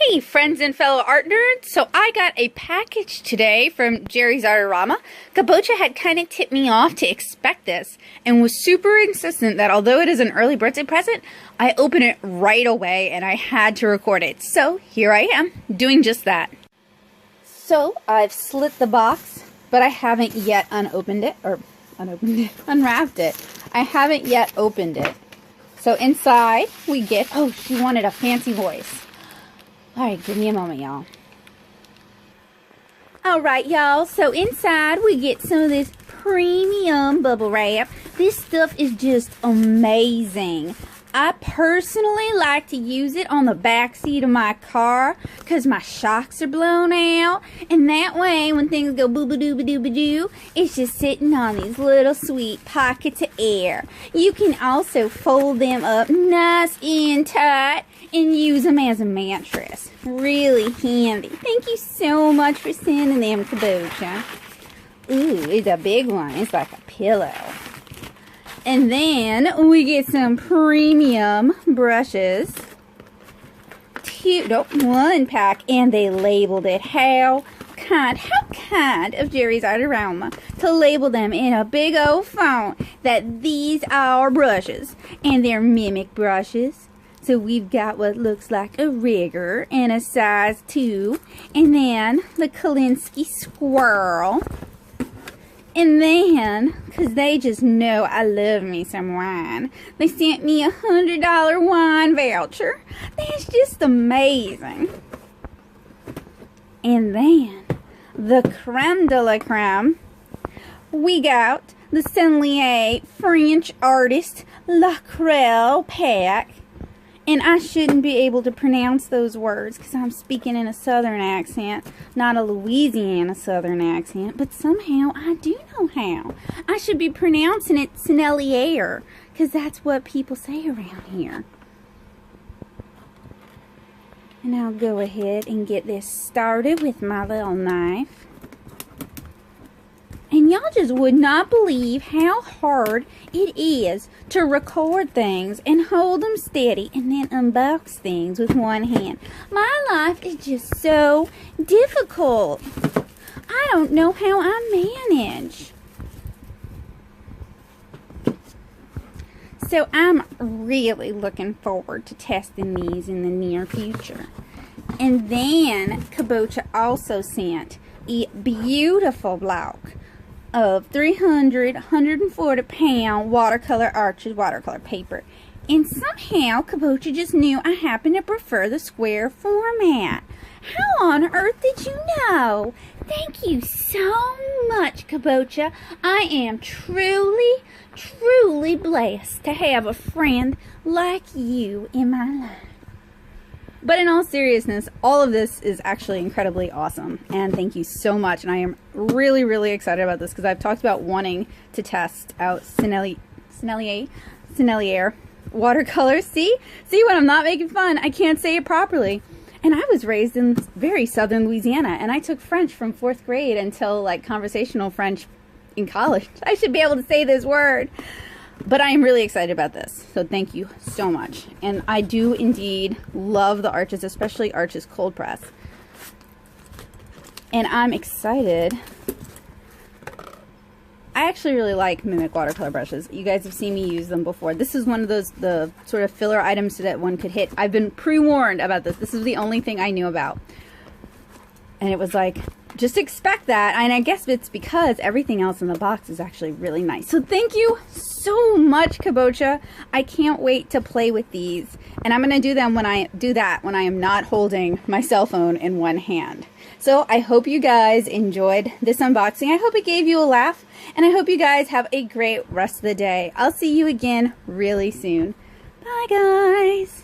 Hey friends and fellow art nerds, so I got a package today from Jerry's Artarama. Kabocha had kind of tipped me off to expect this and was super insistent that although it is an early birthday present, I open it right away and I had to record it. So here I am, doing just that. So I've slit the box, but I haven't yet unwrapped it. I haven't yet opened it. So inside we get, oh, she wanted a fancy voice. Alright, give me a moment, y'all. Alright, y'all, so inside we get some of this premium bubble wrap. This stuff is just amazing. I personally like to use it on the back seat of my car because my shocks are blown out. And that way, when things go boo-ba-doo-ba-doo-ba-doo, it's just sitting on these little sweet pockets of air. You can also fold them up nice and tight and use them as a mattress. Really handy. Thank you so much for sending them, Kabocha. Ooh, it's a big one. It's like a pillow. And then we get some premium brushes. One pack, and they labeled it. How kind of Jerry's Artarama to label them in a big old font that these are brushes, and they're mimic brushes. So we've got what looks like a rigger and a size 2, and then the Kalinsky squirrel. And then, because they just know I love me some wine, they sent me a $100 wine voucher. That's just amazing. And then, the creme de la creme, we got the Sennelier French Artist Lacrel pack. And I shouldn't be able to pronounce those words because I'm speaking in a southern accent, not a Louisiana southern accent, but somehow I do know how. I should be pronouncing it Sennelier because that's what people say around here. And I'll go ahead and get this started with my little knife. And y'all just would not believe how hard it is to record things and hold them steady and then unbox things with one hand. My life is just so difficult. I don't know how I manage. So I'm really looking forward to testing these in the near future. And then Kabocha also sent a beautiful block of 140 pound watercolor arches watercolor paper. And somehow Kabocha just knew I happen to prefer the square format. How on earth did you know? Thank you so much, Kabocha. I am truly blessed to have a friend like you in my life. But in all seriousness, all of this is actually incredibly awesome, and thank you so much. And I am really excited about this because I've talked about wanting to test out Sennelier watercolors. See when I'm not making fun, I can't say it properly. And I was raised in very southern Louisiana, and I took French from 4th grade until like conversational French in college. I should be able to say this word. But I am really excited about this, so thank you so much. And I do indeed love the Arches, especially Arches cold press. And I'm excited. I actually really like mimic watercolor brushes. You guys have seen me use them before. This is one of those, the sort of filler items that one could hit. I've been pre-warned about this. This is the only thing I knew about. And it was like, just expect that. And I guess it's because everything else in the box is actually really nice. So thank you so much, Kabocha. I can't wait to play with these. And I'm going to do them when I am not holding my cell phone in one hand. So I hope you guys enjoyed this unboxing. I hope it gave you a laugh. And I hope you guys have a great rest of the day. I'll see you again really soon. Bye, guys.